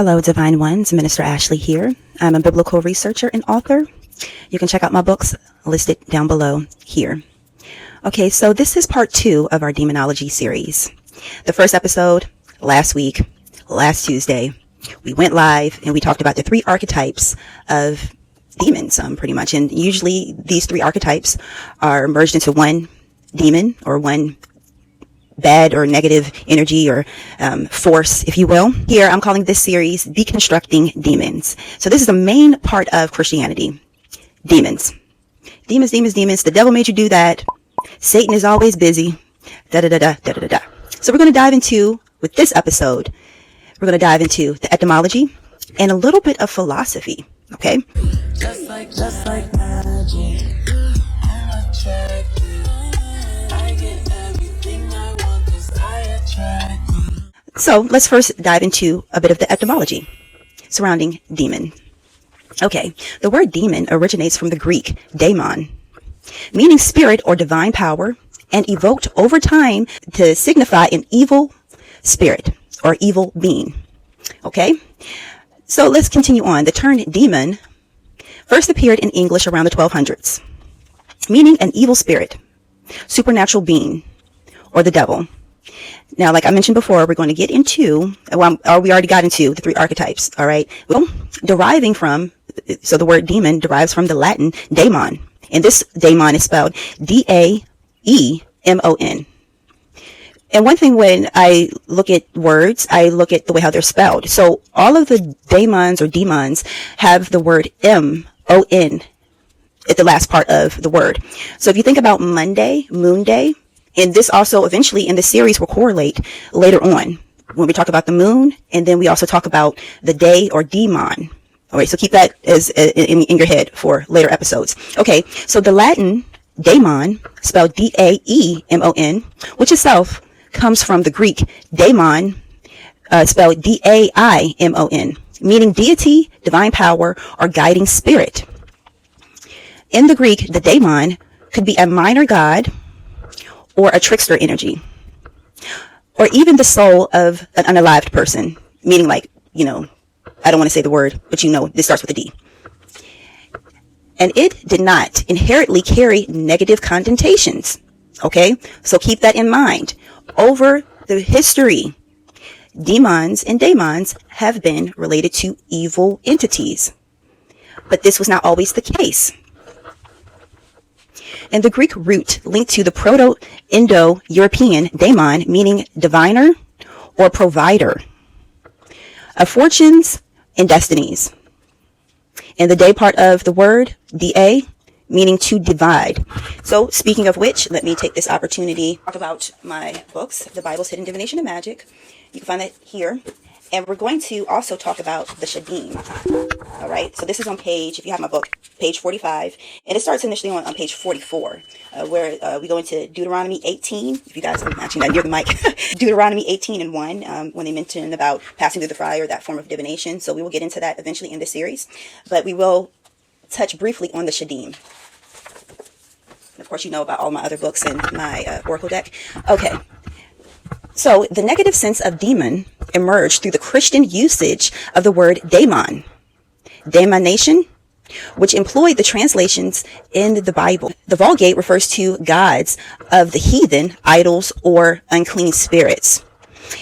Hello, Divine Ones. Minister Ashley here. I'm a biblical researcher and author. You can check out my books listed down below here. Okay, so this is part 2 of our Demonology series. The first episode last week, last Tuesday, we went live and we talked about the 3 archetypes of demons, pretty much. And usually these 3 archetypes are merged into one demon or one bad or negative energy or force, if you will. Here, I'm calling this series Deconstructing Demons. So this is the main part of Christianity. Demons. Demons, demons, demons. The devil made you do that. Satan is always busy. Da-da-da-da, da-da-da-da. So we're going to dive into, with this episode, we're going to dive into the etymology and a little bit of philosophy. Okay? Just like magic. I'm attracted. I get everything I want 'cause I attract. So let's first dive into a bit of the etymology surrounding demon. Okay, the word demon originates from the Greek daemon, meaning spirit or divine power, and evoked over time to signify an evil spirit or evil being. Okay, so let's continue on. The term demon first appeared in English around the 1200s, meaning an evil spirit, supernatural being, or the devil. Now, like I mentioned before, we're going to get into, we already got into the 3 archetypes, all right? Well, deriving from, so the word demon derives from the Latin daemon, and this daemon is spelled D-A-E-M-O-N. And one thing when I look at words, I look at the way how they're spelled. So all of the daemons or demons have the word M-O-N at the last part of the word. So if you think about Monday, Moon Day, and this also eventually in the series will correlate later on when we talk about the moon, and then we also talk about the day or demon. All right, so keep that as in your head for later episodes. Okay, so the Latin daemon, spelled D-A-E-M-O-N, which itself comes from the Greek daemon, spelled D-A-I-M-O-N, meaning deity, divine power, or guiding spirit. In the Greek, the daemon could be a minor god or a trickster energy, or even the soul of an unalived person, meaning like, you know, I don't want to say the word, but you know, this starts with a D. And it did not inherently carry negative connotations. Okay, so keep that in mind. Over the history, demons and daemons have been related to evil entities, but this was not always the case. And the Greek root linked to the Proto-Indo-European daemon, meaning diviner or provider of fortunes and destinies. And the day part of the word, D-A, meaning to divide. So speaking of which, let me take this opportunity to talk about my books, The Bible's Hidden Divination and Magic. You can find that here. And we're going to also talk about the Shadim. All right, so this is on page, if you have my book, page 45. And it starts initially on page 44, where we go into Deuteronomy 18. If you guys are matching that near the mic. Deuteronomy 18 and 1, when they mention about passing through the fire, that form of divination. So we will get into that eventually in this series. But we will touch briefly on the Shadim. Of course, you know about all my other books and my oracle deck. Okay. So the negative sense of demon emerged through the Christian usage of the word daemon, daemonation, which employed the translations in the Bible. The Vulgate refers to gods of the heathen, idols, or unclean spirits.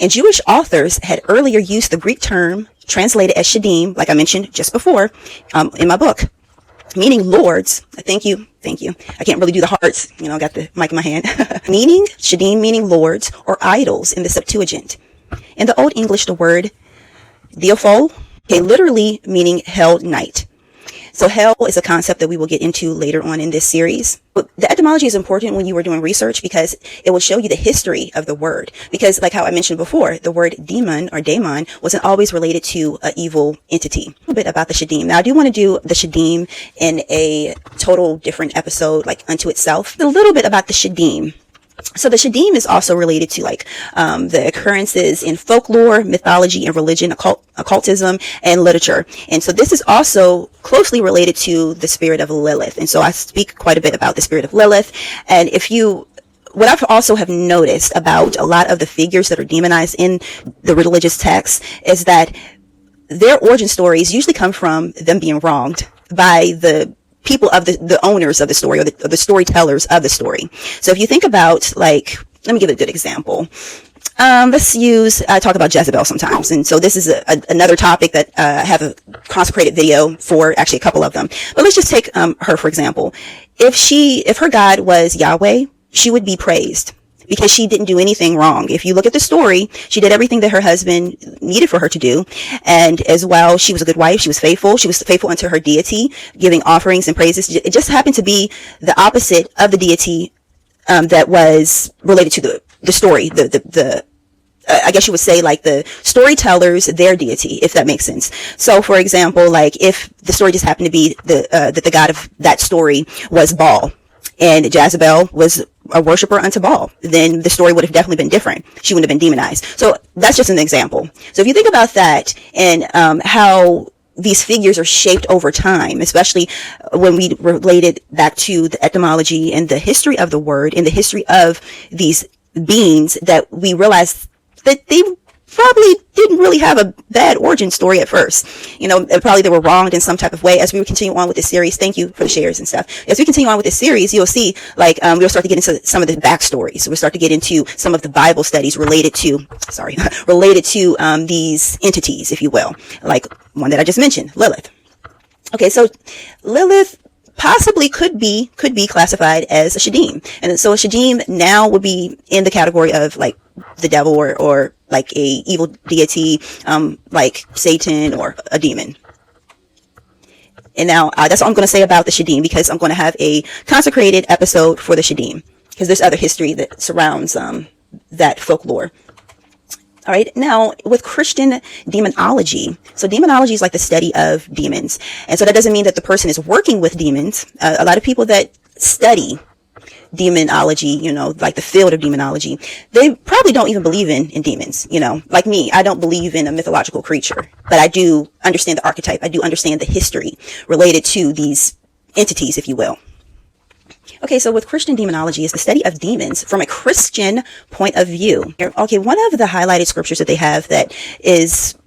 And Jewish authors had earlier used the Greek term translated as Shadim, like I mentioned just before, in my book, meaning lords. Thank you. I can't really do the hearts, you know, I got the mic in my hand. Meaning, Shadim meaning lords or idols in the Septuagint. In the Old English, the word 𝐿𝐴𝐿, literally meaning hell night. So hell is a concept that we will get into later on in this series. But the etymology is important when you are doing research because it will show you the history of the word. Because like how I mentioned before, the word demon or daemon wasn't always related to an evil entity. A little bit about the Shadim. Now I do want to do the Shadim in a total different episode, like unto itself. A little bit about the Shadim. So the Shadim is also related to like the occurrences in folklore, mythology, and religion, occultism, and literature. And so this is also closely related to the spirit of Lilith. And so I speak quite a bit about the spirit of Lilith. And if you, what I've also have noticed about a lot of the figures that are demonized in the religious texts is that their origin stories usually come from them being wronged by the people of the owners of the story, or the storytellers of the story. So if you think about, like, let me give a good example. I talk about Jezebel sometimes. And so this is another topic that I have a consecrated video for, actually a couple of them. But let's just take her, for example. If her God was Yahweh, she would be praised because she didn't do anything wrong. If you look at the story, she did everything that her husband needed for her to do. And as well, she was a good wife. She was faithful. She was faithful unto her deity, giving offerings and praises. It just happened to be the opposite of the deity that was related to the story, I guess you would say, like, the storytellers, their deity, if that makes sense. So, for example, like, if the story just happened to be that the god of that story was Baal, and Jezebel was a worshiper unto Baal, then the story would have definitely been different. She wouldn't have been demonized. So that's just an example. So if you think about that, and how these figures are shaped over time, especially when we relate it back to the etymology and the history of the word and the history of these beings, that we realize that they probably didn't really have a bad origin story at first. You know, probably they were wronged in some type of way. As we continue on with this series, thank you for the shares and stuff. As we continue on with this series, you'll see, like, we'll start to get into some of the backstories. So we'll start to get into some of the Bible studies related to these entities, if you will, like one that I just mentioned, Lilith. Okay, so Lilith possibly could be classified as a Shadim. And so a Shadim now would be in the category of, like, the devil, or like a evil deity, like Satan or a demon. And now that's all I'm going to say about the Shadim, because I'm going to have a consecrated episode for the Shadim, because there's other history that surrounds that folklore. All right, now with Christian demonology. So demonology is like the study of demons. And so that doesn't mean that the person is working with demons. A lot of people that study demonology, you know, like the field of demonology, they probably don't even believe in demons. You know, like me, I don't believe in a mythological creature, but I do understand the archetype. I do understand the history related to these entities, if you will. Okay, so with Christian demonology is the study of demons from a Christian point of view. Okay, one of the highlighted scriptures that they have that is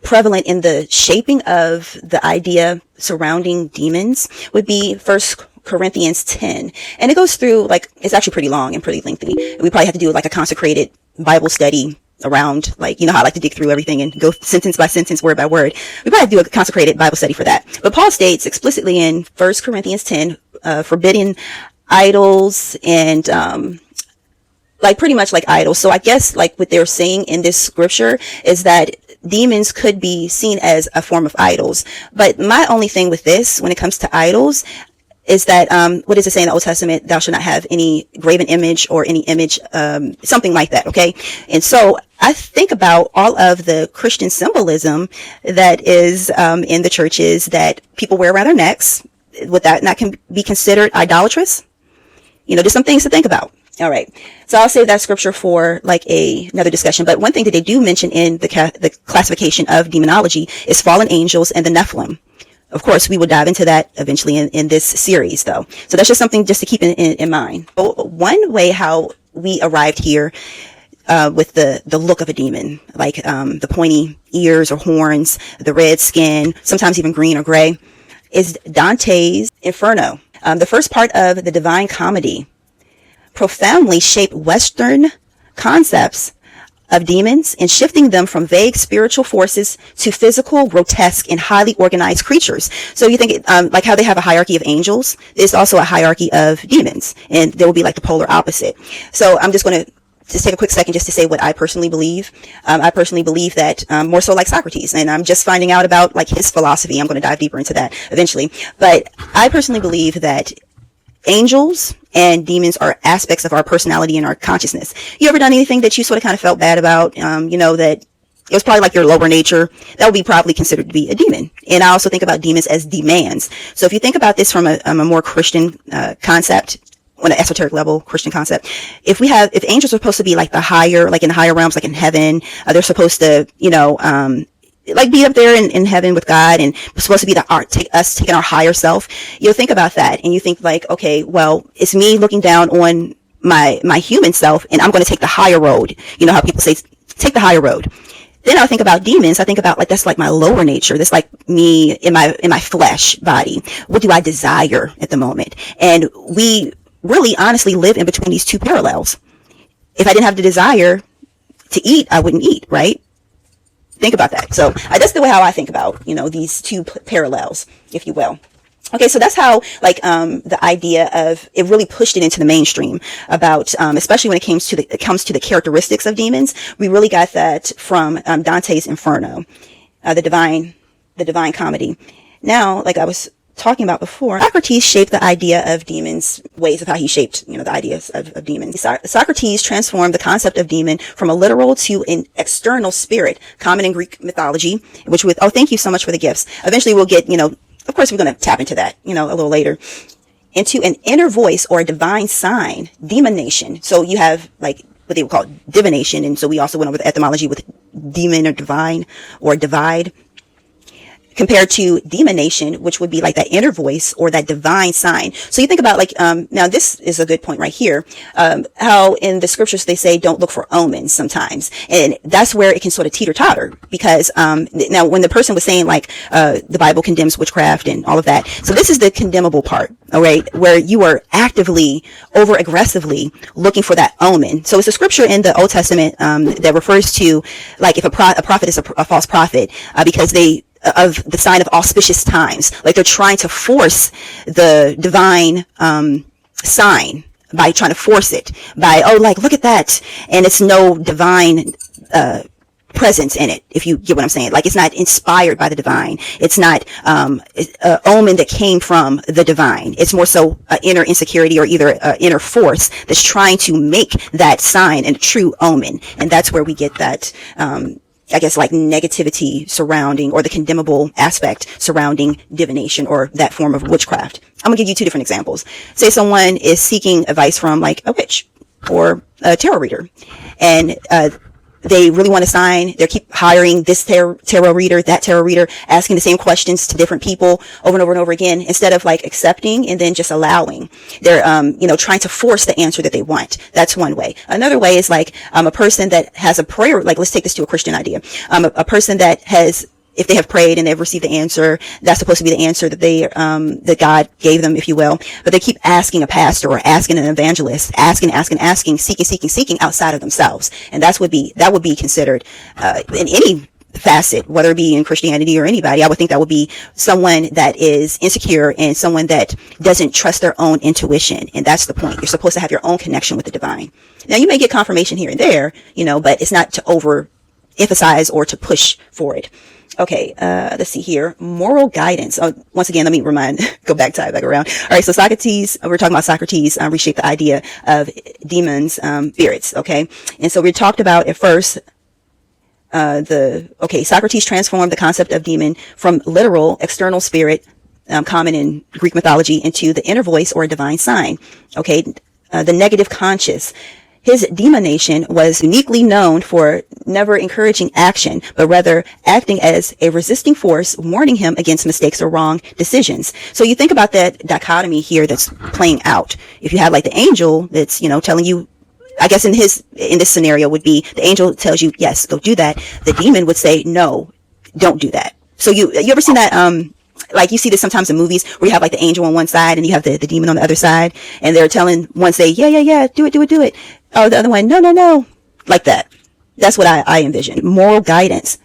prevalent in the shaping of the idea surrounding demons would be 1 Corinthians 10. And it goes through, like, it's actually pretty long and pretty lengthy. We probably have to do like a consecrated Bible study around, like, you know how I like to dig through everything and go sentence by sentence, word by word. We probably have to do a consecrated Bible study for that. But Paul states explicitly in 1 Corinthians 10, forbidding idols and, like, pretty much like idols. So I guess, like, what they're saying in this scripture is that demons could be seen as a form of idols. But my only thing with this, when it comes to idols, is that, what does it say in the Old Testament? Thou shalt not have any graven image or any image, something like that. Okay. And so I think about all of the Christian symbolism that is, in the churches that people wear around their necks. Would that not can be considered idolatrous? You know, just some things to think about. All right. So I'll save that scripture for, like, another discussion. But one thing that they do mention in the classification of demonology is fallen angels and the Nephilim. Of course, we will dive into that eventually in this series, though. So that's just something just to keep in mind. So one way how we arrived here, with the look of a demon, like, the pointy ears or horns, the red skin, sometimes even green or gray, is Dante's Inferno. The first part of the Divine Comedy profoundly shaped Western concepts of demons and shifting them from vague spiritual forces to physical, grotesque, and highly organized creatures. So you think, like how they have a hierarchy of angels, there's also a hierarchy of demons, and there will be like the polar opposite. So I'm just going to just take a quick second just to say what I personally believe. I personally believe that, more so like Socrates, and I'm just finding out about, like, his philosophy. I'm going to dive deeper into that eventually. But I personally believe that angels and demons are aspects of our personality and our consciousness. You ever done anything that you sort of kind of felt bad about, you know, that it was probably like your lower nature? That would be probably considered to be a demon. And I also think about demons as demands. So if you think about this from a more Christian concept, on an esoteric level, Christian concept, if angels are supposed to be like the higher, like in the higher realms, like in heaven, they're supposed to, you know, like be up there in heaven with God, and supposed to be us taking our higher self. You'll think about that and you think, like, okay, well, it's me looking down on my human self, and I'm going to take the higher road. You know how people say, take the higher road. Then I'll think about demons. I think about like, that's like my lower nature. That's like me in my flesh body. What do I desire at the moment? And we really honestly live in between these two parallels. If I didn't have the desire to eat, I wouldn't eat, right? Think about that. So that's the way how I think about, these two parallels, if you will. Okay, so that's how, like, the idea of it really pushed it into the mainstream about, especially when it comes to the characteristics of demons. We really got that from Dante's Inferno, the divine comedy. Now, like I was talking about before, Socrates shaped the idea of demons, ways of how he shaped, the ideas of demons. Socrates transformed the concept of demon from a literal to an external spirit, common in Greek mythology, which with, oh, thank you so much for the gifts. Eventually we'll get, of course, we're going to tap into that, a little later, into an inner voice or a divine sign, demonation. So you have like what they would call divination. And so we also went over the etymology with demon or divine or divide, compared to demonation, which would be like that inner voice or that divine sign. So you think about like, now this is a good point right here, how in the scriptures they say don't look for omens sometimes. And that's where it can sort of teeter-totter because, now when the person was saying like, the Bible condemns witchcraft and all of that. So this is the condemnable part, all right, where you are actively, over aggressively looking for that omen. So it's a scripture in the Old Testament, that refers to like if a prophet is a false prophet, because they, of the sign of auspicious times, like they're trying to force the divine sign by trying to force it by, oh, like look at that, and it's no divine presence in it, if you get what I'm saying. Like it's not inspired by the divine. It's not an omen that came from the divine. It's more so an inner insecurity or either an inner force that's trying to make that sign a true omen, and that's where we get that I guess like negativity surrounding, or the condemnable aspect surrounding divination or that form of witchcraft. I'm gonna give you two different examples. Say someone is seeking advice from like a witch or a tarot reader, and they really want to sign. They keep hiring this tarot reader, that tarot reader, asking the same questions to different people over and over and over again, instead of like accepting and then just allowing. They're, trying to force the answer that they want. That's one way. Another way is like, a person that has a prayer, like let's take this to a Christian idea. A person that has, if they have prayed and they've received the answer, that's supposed to be the answer that they, that God gave them, if you will. But they keep asking a pastor or asking an evangelist, asking, seeking outside of themselves. And that would be considered, in any facet, whether it be in Christianity or anybody, I would think that would be someone that is insecure and someone that doesn't trust their own intuition. And that's the point. You're supposed to have your own connection with the divine. Now you may get confirmation here and there, but it's not to overemphasize or to push for it. Okay, let's see here. Moral guidance. Oh, once again, let me go back around. All right, so Socrates, we're talking about Socrates, reshaped the idea of demons, spirits, okay? And so we talked about at first, Socrates transformed the concept of demon from literal external spirit, common in Greek mythology, into the inner voice or a divine sign, okay? The negative conscious. His demonation was uniquely known for never encouraging action, but rather acting as a resisting force, warning him against mistakes or wrong decisions. So you think about that dichotomy here that's playing out. If you have like the angel that's, telling you, I guess in this scenario would be the angel tells you, yes, go do that. The demon would say, no, don't do that. So you ever seen that, like you see this sometimes in movies where you have like the angel on one side and you have the demon on the other side, and they're telling one say, yeah, do it. Oh, the other one, no, like that. That's what I envision. Moral guidance.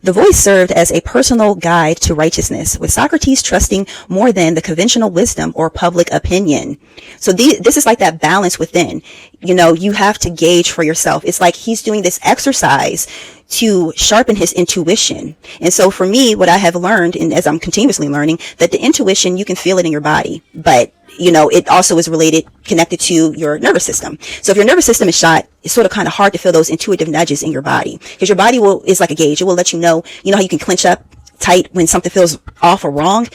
The voice served as a personal guide to righteousness, with Socrates trusting more than the conventional wisdom or public opinion. So this is like that balance within. You have to gauge for yourself. It's like he's doing this exercise to sharpen his intuition. And so for me, what I have learned, and as I'm continuously learning, that the intuition, you can feel it in your body, but it also is connected to your nervous system. So if your nervous system is shot, it's sort of kind of hard to feel those intuitive nudges in your body, because your body is like a gauge. It will let you know how you can clench up tight when something feels off or wrong.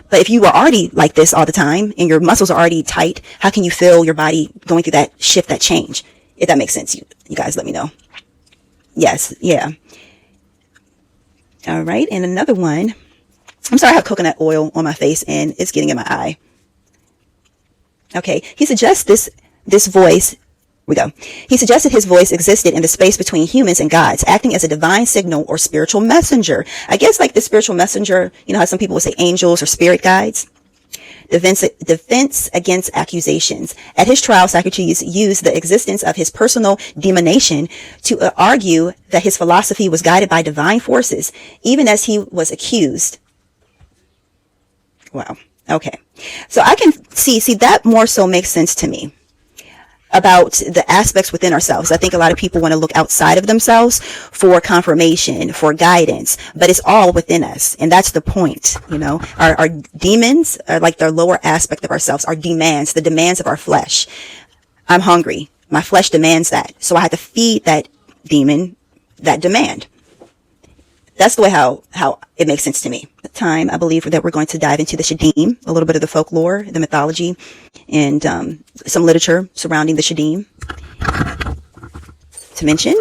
But if you are already like this all the time and your muscles are already tight, how can you feel your body going through that shift, that change? If that makes sense, you guys let me know. Yes. Yeah. All right. And another one, I'm sorry, I have coconut oil on my face and it's getting in my eye. Okay. He suggests this voice We go. He suggested his voice existed in the space between humans and gods, acting as a divine signal or spiritual messenger. I guess like the spiritual messenger, you know how some people would say angels or spirit guides. Defense against accusations. At his trial, Socrates used the existence of his personal demonation to argue that his philosophy was guided by divine forces, even as he was accused. Wow. Okay. So I can see that more so makes sense to me about the aspects within ourselves. I think a lot of people want to look outside of themselves for confirmation, for guidance, but it's all within us. And that's the point, you know. Our demons are like the lower aspect of ourselves, our demands, the demands of our flesh. I'm hungry. My flesh demands that. So I have to feed that demon that demand. That's the way how it makes sense to me. At the time, I believe that we're going to dive into the 𝐶𝐻𝐸m, a little bit of the folklore, the mythology, and some literature surrounding the 𝐶𝐻𝐸m. To mention,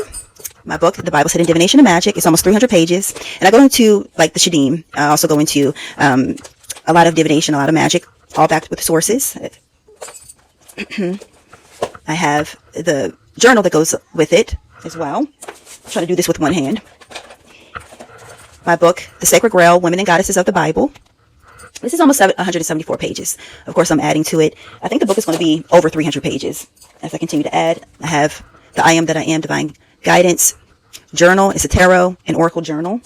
my book, The Bible Said in Divination and Magic, is almost 300 pages. And I go into, like, the 𝐶𝐻𝐸m. I also go into a lot of divination, a lot of magic, all backed with sources. I have the journal that goes with it as well. I'll try to do this with one hand. My book, The Sacred Grail, Women and Goddesses of the Bible. This is almost 174 pages. Of course, I'm adding to it. I think the book is going to be over 300 pages as I continue to add. I have the I Am That I Am Divine Guidance Journal. It's a tarot and oracle journal.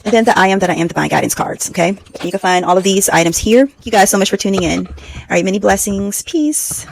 And then the I Am That I Am Divine Guidance cards, okay? You can find all of these items here. Thank you guys so much for tuning in. All right, many blessings. Peace.